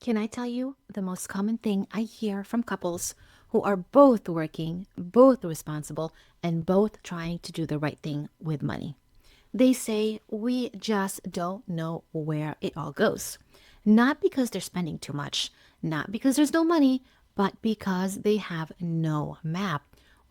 Can I tell you the most common thing I hear from couples who are both working, both responsible, and both trying to do the right thing with money? They say, we just don't know where it all goes. Not because they're spending too much, not because there's no money, but because they have no map.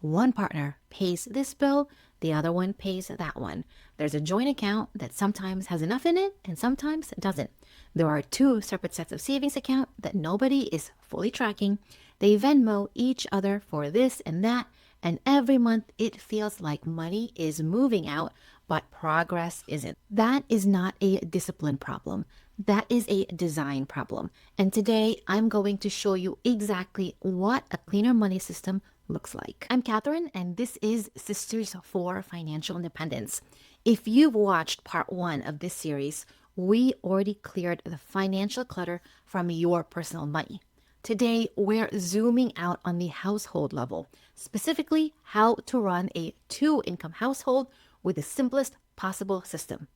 One partner pays this bill, the other one pays that one. There's a joint account that sometimes has enough in it and sometimes doesn't. There are two separate sets of savings account that nobody is fully tracking. They Venmo each other for this and that, and every month it feels like money is moving out, but progress isn't. That is not a discipline problem. That is a design problem. And today I'm going to show you exactly what a cleaner money system looks like. I'm Catherine, and this is Sisters for Financial Independence. If you've watched part one of this series, we already cleared the financial clutter from your personal money. Today, we're zooming out on the household level, specifically how to run a two-income household with the simplest possible system.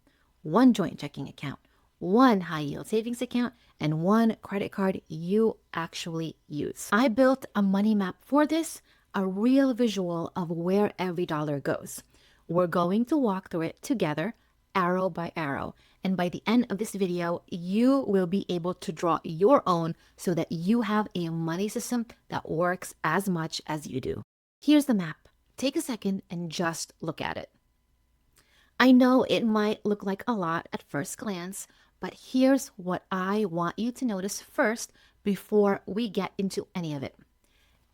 One joint checking account, one high-yield savings account, and one credit card you actually use. I built a money map for this, a real visual of where every dollar goes. We're going to walk through it together, arrow by arrow. And by the end of this video, you will be able to draw your own so that you have a money system that works as much as you do. Here's the map. Take a second and just look at it. I know it might look like a lot at first glance, but here's what I want you to notice first before we get into any of it.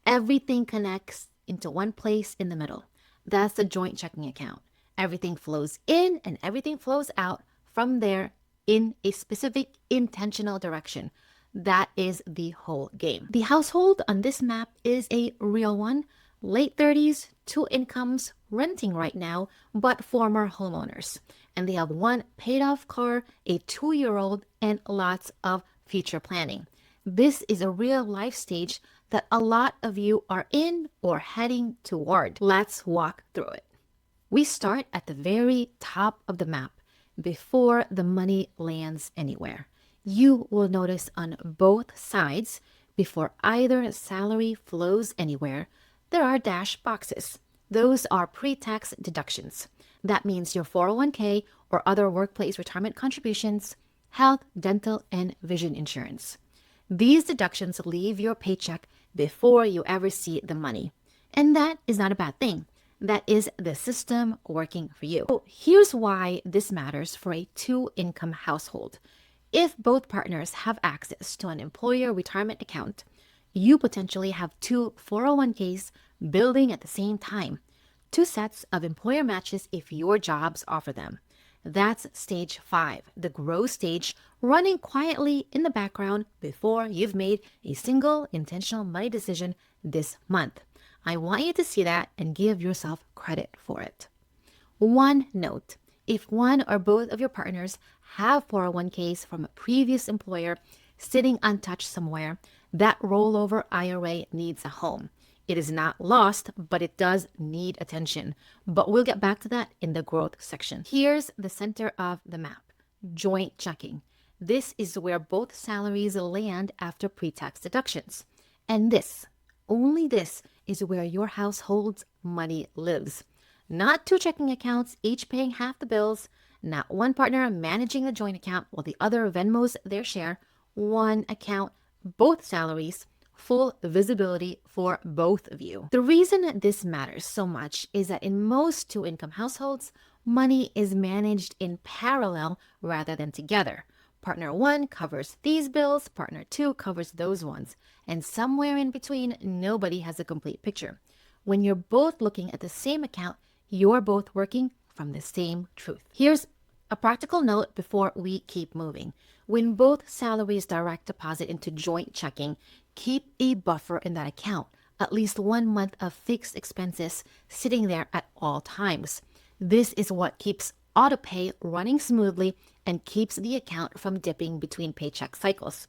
Everything connects into one place in the middle. That's the joint checking account. Everything flows in and everything flows out from there in a specific intentional direction. That is the whole game. The household on this map is a real one. Late 30s, two incomes, renting right now, but former homeowners. And they have one paid off car, a 2-year-old, and lots of future planning. This is a real life stage that a lot of you are in or heading toward. Let's walk through it. We start at the very top of the map before the money lands anywhere. You will notice on both sides, before either salary flows anywhere, there are dash boxes. Those are pre-tax deductions. That means your 401k or other workplace retirement contributions, health, dental, and vision insurance. These deductions leave your paycheck before you ever see the money. And that is not a bad thing. That is the system working for you. So here's why this matters for a two-income household. If both partners have access to an employer retirement account, you potentially have two 401ks building at the same time. Two sets of employer matches if your jobs offer them. That's stage 5, the grow stage, running quietly in the background before you've made a single intentional money decision this month. I want you to see that and give yourself credit for it. One note, if one or both of your partners have 401ks from a previous employer sitting untouched somewhere, that rollover IRA needs a home. It is not lost, but it does need attention. But we'll get back to that in the growth section. Here's the center of the map, joint checking. This is where both salaries land after pre-tax deductions. And this, only this, is where your household's money lives. Not two checking accounts, each paying half the bills, not one partner managing the joint account while the other Venmos their share, one account, both salaries, full visibility for both of you. The reason this matters so much is that in most two-income households, money is managed in parallel rather than together. Partner 1 covers these bills, partner 2 covers those ones, and somewhere in between, nobody has a complete picture. When you're both looking at the same account, you're both working from the same truth. Here's a practical note before we keep moving. When both salaries direct deposit into joint checking, keep a buffer in that account, at least 1 month of fixed expenses sitting there at all times. This is what keeps AutoPay running smoothly and keeps the account from dipping between paycheck cycles.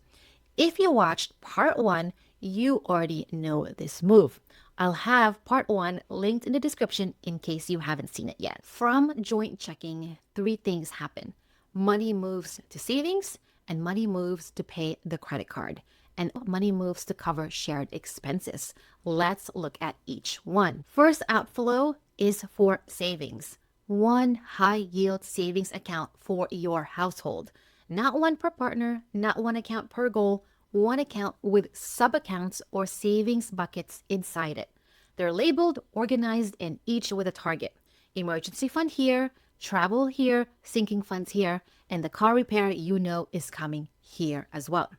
If you watched part 1, you already know this move. I'll have part 1 linked in the description in case you haven't seen it yet. From joint checking, 3 things happen. Money moves to savings, and money moves to pay the credit card, and money moves to cover shared expenses. Let's look at each one. First outflow is for savings. One high-yield savings account for your household. Not one per partner, not one account per goal, one account with sub-accounts or savings buckets inside it. They're labeled, organized, and each with a target. Emergency fund here, travel here, sinking funds here, and the car repair is coming here as well.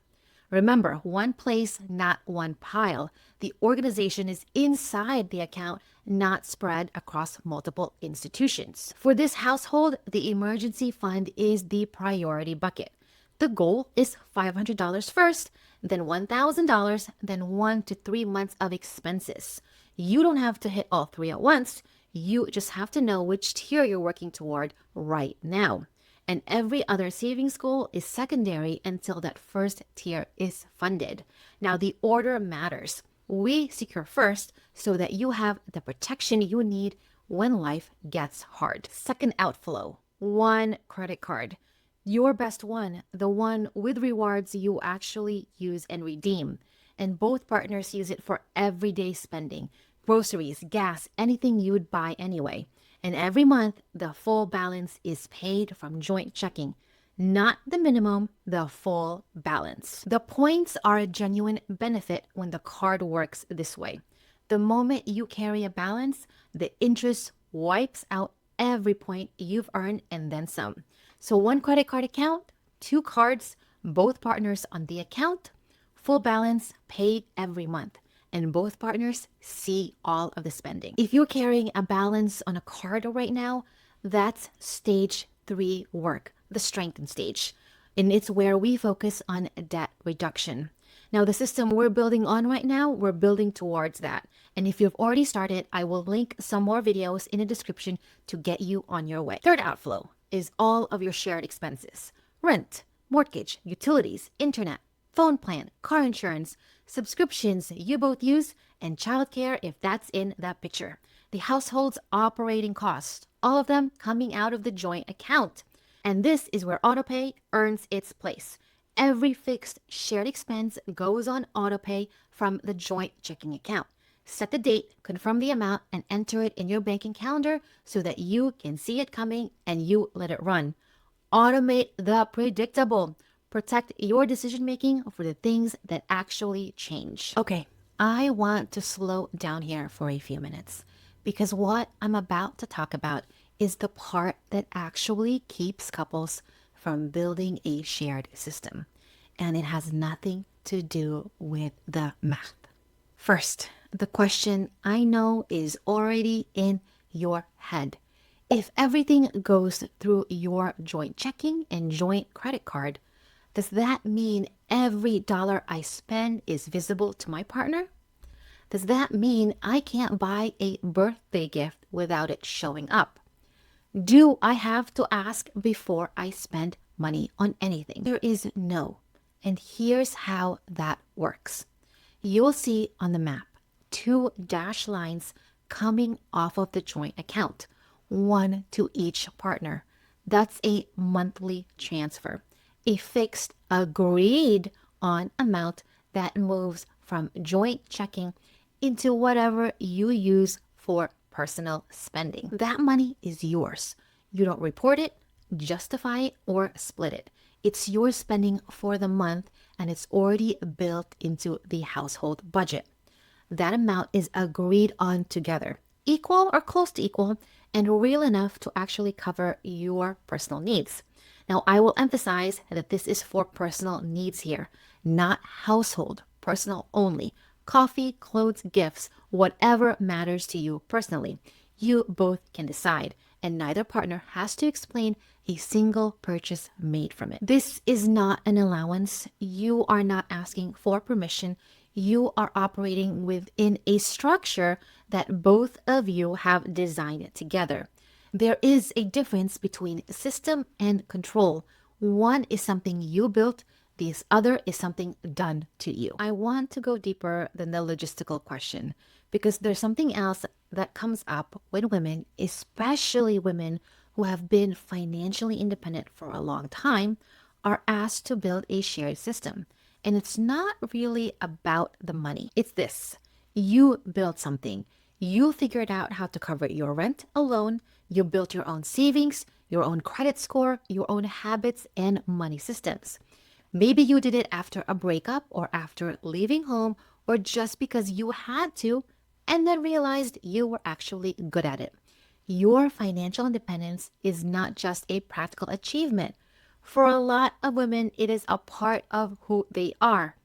Remember, one place, not one pile. The organization is inside the account, not spread across multiple institutions. For this household, the emergency fund is the priority bucket. The goal is $500 first, then $1,000, then 1 to 3 months of expenses. You don't have to hit all three at once. You just have to know which tier you're working toward right now. And every other savings goal is secondary until that first tier is funded. Now, the order matters. We secure first so that you have the protection you need when life gets hard. Second outflow, one credit card. Your best one, the one with rewards you actually use and redeem. And both partners use it for everyday spending, groceries, gas, anything you would buy anyway. And every month, the full balance is paid from joint checking, not the minimum, the full balance. The points are a genuine benefit when the card works this way. The moment you carry a balance, the interest wipes out every point you've earned and then some. So one credit card account, two cards, both partners on the account, full balance paid every month. And both partners see all of the spending. If you're carrying a balance on a card right now, that's stage 3 work, the strengthen stage. And it's where we focus on debt reduction. Now, the system we're building on right now, we're building towards that. And if you've already started, I will link some more videos in the description to get you on your way. Third outflow is all of your shared expenses. Rent, mortgage, utilities, internet, phone plan, car insurance, subscriptions you both use, and childcare if that's in that picture. The household's operating costs, all of them coming out of the joint account. And this is where AutoPay earns its place. Every fixed shared expense goes on AutoPay from the joint checking account. Set the date, confirm the amount, and enter it in your banking calendar so that you can see it coming and you let it run. Automate the predictable. Protect your decision-making for the things that actually change. Okay, I want to slow down here for a few minutes because what I'm about to talk about is the part that actually keeps couples from building a shared system. And it has nothing to do with the math. First, the question I know is already in your head. If everything goes through your joint checking and joint credit card, does that mean every dollar I spend is visible to my partner? Does that mean I can't buy a birthday gift without it showing up? Do I have to ask before I spend money on anything? There is no. And here's how that works. You'll see on the map 2 dashed lines coming off of the joint account, one to each partner. That's a monthly transfer. A fixed, agreed on amount that moves from joint checking into whatever you use for personal spending. That money is yours. You don't report it, justify it, or split it. It's your spending for the month and it's already built into the household budget. That amount is agreed on together, equal or close to equal, and real enough to actually cover your personal needs. Now, I will emphasize that this is for personal needs here, not household, personal only. Coffee, clothes, gifts, whatever matters to you personally. You both can decide, and neither partner has to explain a single purchase made from it. This is not an allowance. You are not asking for permission. You are operating within a structure that both of you have designed together. There is a difference between system and control. One is something you built, this other is something done to you. I want to go deeper than the logistical question because there's something else that comes up when women, especially women who have been financially independent for a long time, are asked to build a shared system. And it's not really about the money. It's this. You built something. You figured out how to cover your rent alone. You built your own savings, your own credit score, your own habits and money systems. Maybe you did it after a breakup or after leaving home or just because you had to and then realized you were actually good at it. Your financial independence is not just a practical achievement. For a lot of women, it is a part of who they are,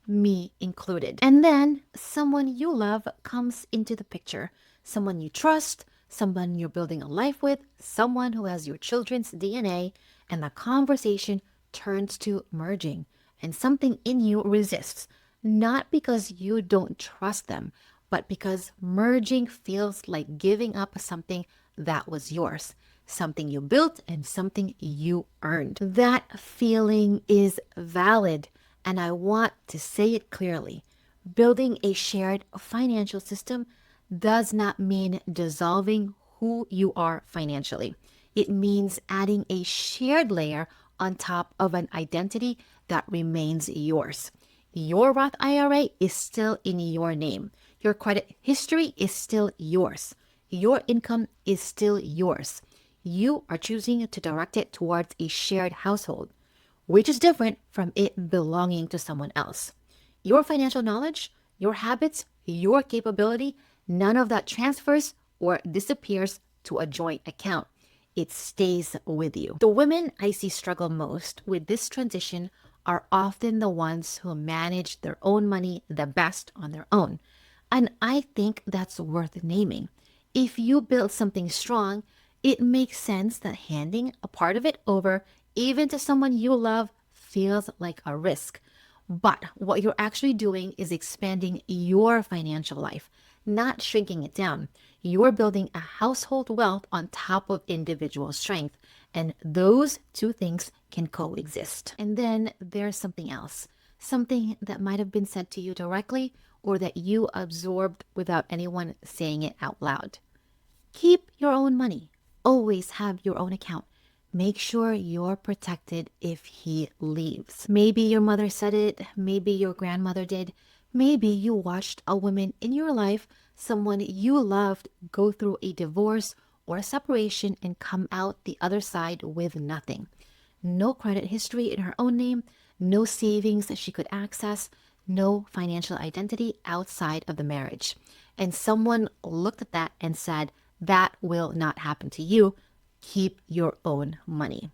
me included. And then someone you love comes into the picture, someone you trust, someone you're building a life with, someone who has your children's DNA, and the conversation turns to merging. And something in you resists, not because you don't trust them, but because merging feels like giving up something that was yours, something you built and something you earned. That feeling is valid, and I want to say it clearly. Building a shared financial system does not mean dissolving who you are financially. It means adding a shared layer on top of an identity that remains yours. Your Roth IRA is still in your name. Your credit history is still yours. Your income is still yours. You are choosing to direct it towards a shared household, which is different from it belonging to someone else. Your financial knowledge, your habits, your capability, none of that transfers or disappears to a joint account. It stays with you. The women I see struggle most with this transition are often the ones who manage their own money the best on their own. And I think that's worth naming. If you build something strong, it makes sense that handing a part of it over, even to someone you love, feels like a risk. But what you're actually doing is expanding your financial life, not shrinking it down. You're building a household wealth on top of individual strength, and those two things can coexist. And then there's something else, something that might have been said to you directly or that you absorbed without anyone saying it out loud. Keep your own money. Always have your own account. Make sure you're protected if he leaves. Maybe your mother said it, maybe your grandmother did, maybe you watched a woman in your life, someone you loved, go through a divorce or a separation and come out the other side with nothing. No credit history in her own name, no savings that she could access, no financial identity outside of the marriage. And someone looked at that and said, that will not happen to you. Keep your own money.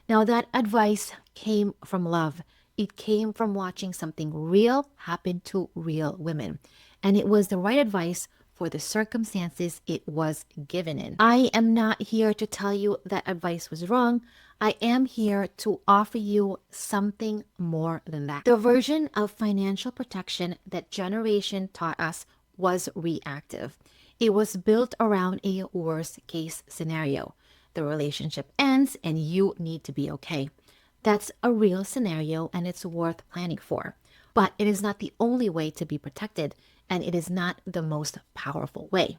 Now, that advice came from love. It came from watching something real happen to real women. And it was the right advice for the circumstances it was given in. I am not here to tell you that advice was wrong. I am here to offer you something more than that. The version of financial protection that generation taught us was reactive. It was built around a worst case scenario. The relationship ends and you need to be okay. That's a real scenario and it's worth planning for. But it is not the only way to be protected, and it is not the most powerful way.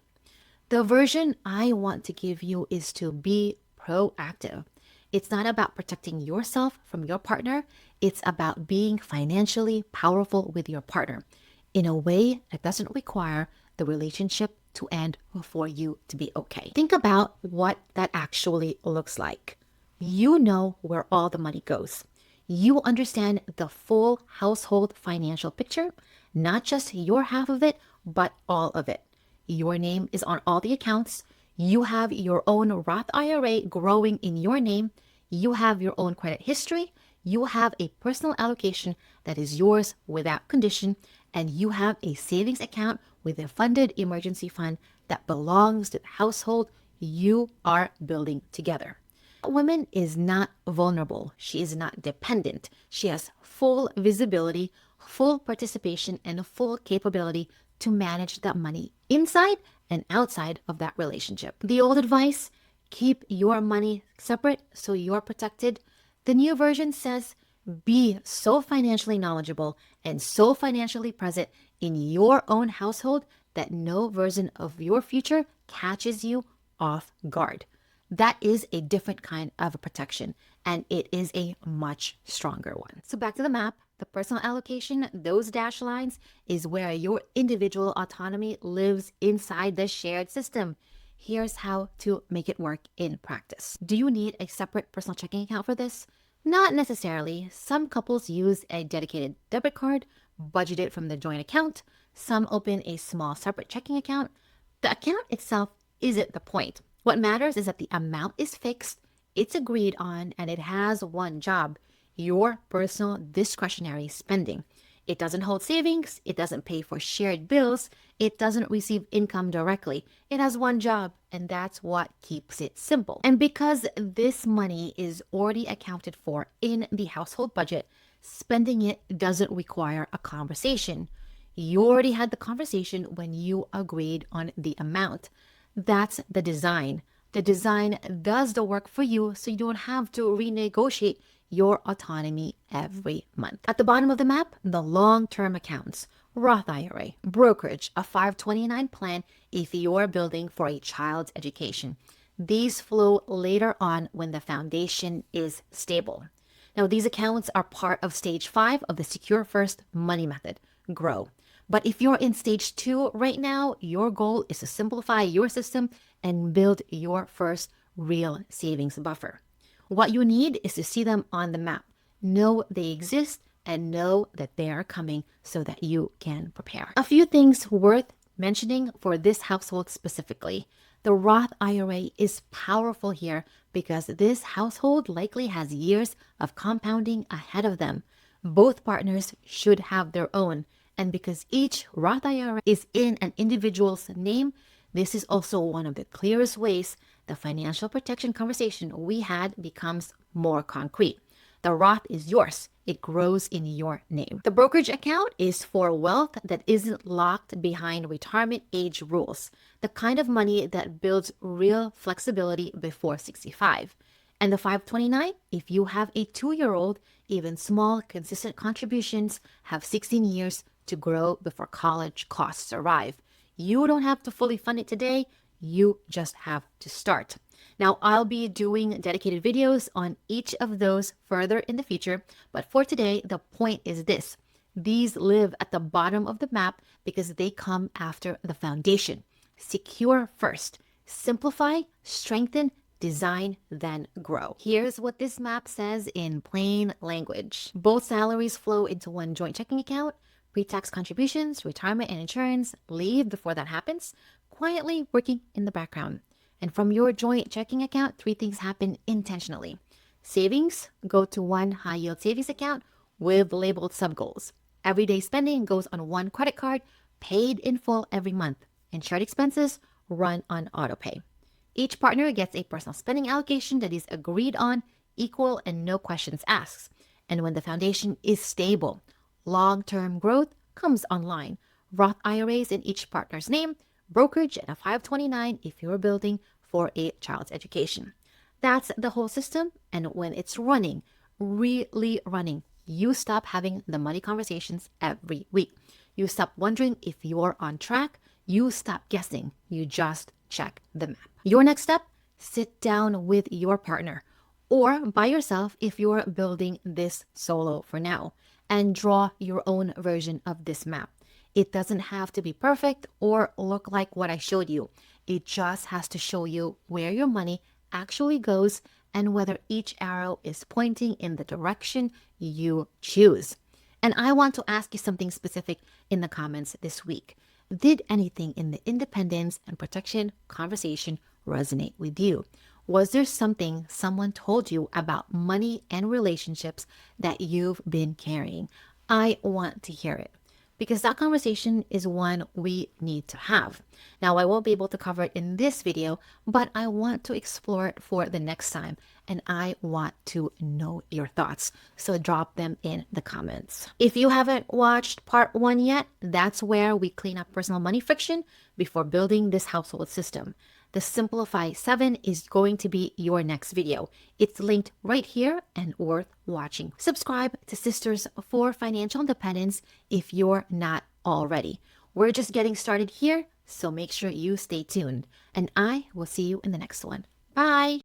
The version I want to give you is to be proactive. It's not about protecting yourself from your partner. It's about being financially powerful with your partner in a way that doesn't require the relationship to end for you to be okay. Think about what that actually looks like. You know where all the money goes. You understand the full household financial picture, not just your half of it, but all of it. Your name is on all the accounts. You have your own Roth IRA growing in your name. You have your own credit history. You have a personal allocation that is yours without condition. And you have a savings account with a funded emergency fund that belongs to the household you are building together. A woman is not vulnerable. She is not dependent. She has full visibility, full participation, and full capability to manage that money inside and outside of that relationship. The old advice, keep your money separate so you're protected. The new version says, be so financially knowledgeable and so financially present in your own household that no version of your future catches you off guard. That is a different kind of a protection. and it is a much stronger one. So back to the map, the personal allocation, those dashed lines is where your individual autonomy lives inside the shared system. Here's how to make it work in practice. Do you need a separate personal checking account for this? Not necessarily. Some couples use a dedicated debit card, budgeted from the joint account. Some open a small separate checking account. The account itself isn't the point. What matters is that the amount is fixed, it's agreed on, and it has one job: your personal discretionary spending. It doesn't hold savings, it doesn't pay for shared bills, it doesn't receive income directly. It has one job, and that's what keeps it simple. And because this money is already accounted for in the household budget, spending it doesn't require a conversation. You already had the conversation when you agreed on the amount. That's the design. The design does the work for you, so you don't have to renegotiate your autonomy every month. At the bottom of the map, the long-term accounts: Roth IRA, brokerage, a 529 plan if you're building for a child's education. These flow later on when the foundation is stable. Now, these accounts are part of stage 5 of the Secure First Money Method, Grow. But if you're in stage 2 right now, your goal is to simplify your system and build your first real savings buffer. What you need is to see them on the map, know they exist, and know that they are coming so that you can prepare. A few things worth mentioning for this household specifically. The Roth IRA is powerful here because this household likely has years of compounding ahead of them. Both partners should have their own. And because each Roth IRA is in an individual's name, this is also one of the clearest ways the financial protection conversation we had becomes more concrete. The Roth is yours. It grows in your name. The brokerage account is for wealth that isn't locked behind retirement age rules, the kind of money that builds real flexibility before 65. And the 529, if you have a 2-year-old, even small, consistent contributions have 16 years to grow before college costs arrive. You don't have to fully fund it today. You just have to start. Now, I'll be doing dedicated videos on each of those further in the future, but for today, the point is this: these live at the bottom of the map because they come after the foundation. Secure first, simplify, strengthen, design, then grow. Here's what this map says in plain language. Both salaries flow into one joint checking account. Pre-tax contributions, retirement and insurance leave before that happens, quietly working in the background. And from your joint checking account, 3 things happen intentionally. Savings go to one high-yield savings account with labeled sub-goals. Everyday spending goes on one credit card, paid in full every month. Insured expenses run on AutoPay. Each partner gets a personal spending allocation that is agreed on, equal, and no questions asked. And when the foundation is stable, long-term growth comes online. Roth IRAs in each partner's name, brokerage, and a 529 if you're building for a child's education. That's the whole system, and when it's running, really running, you stop having the money conversations every week. You stop wondering if you're on track. You stop guessing. You just check the map. Your next step: sit down with your partner or by yourself if you're building this solo for now, and draw your own version of this map. It doesn't have to be perfect or look like what I showed you. It just has to show you where your money actually goes and whether each arrow is pointing in the direction you choose. And I want to ask you something specific in the comments this week. Did anything in the independence and protection conversation resonate with you? Was there something someone told you about money and relationships that you've been carrying? I want to hear it, because that conversation is one we need to have. Now, I won't be able to cover it in this video, but I want to explore it for the next time, and I want to know your thoughts. So drop them in the comments. If you haven't watched part 1 yet, that's where we clean up personal money friction before building this household system. The Simplify 7 is going to be your next video. It's linked right here and worth watching. Subscribe to Sisters for Financial Independence if you're not already. We're just getting started here, so make sure you stay tuned. And I will see you in the next one. Bye!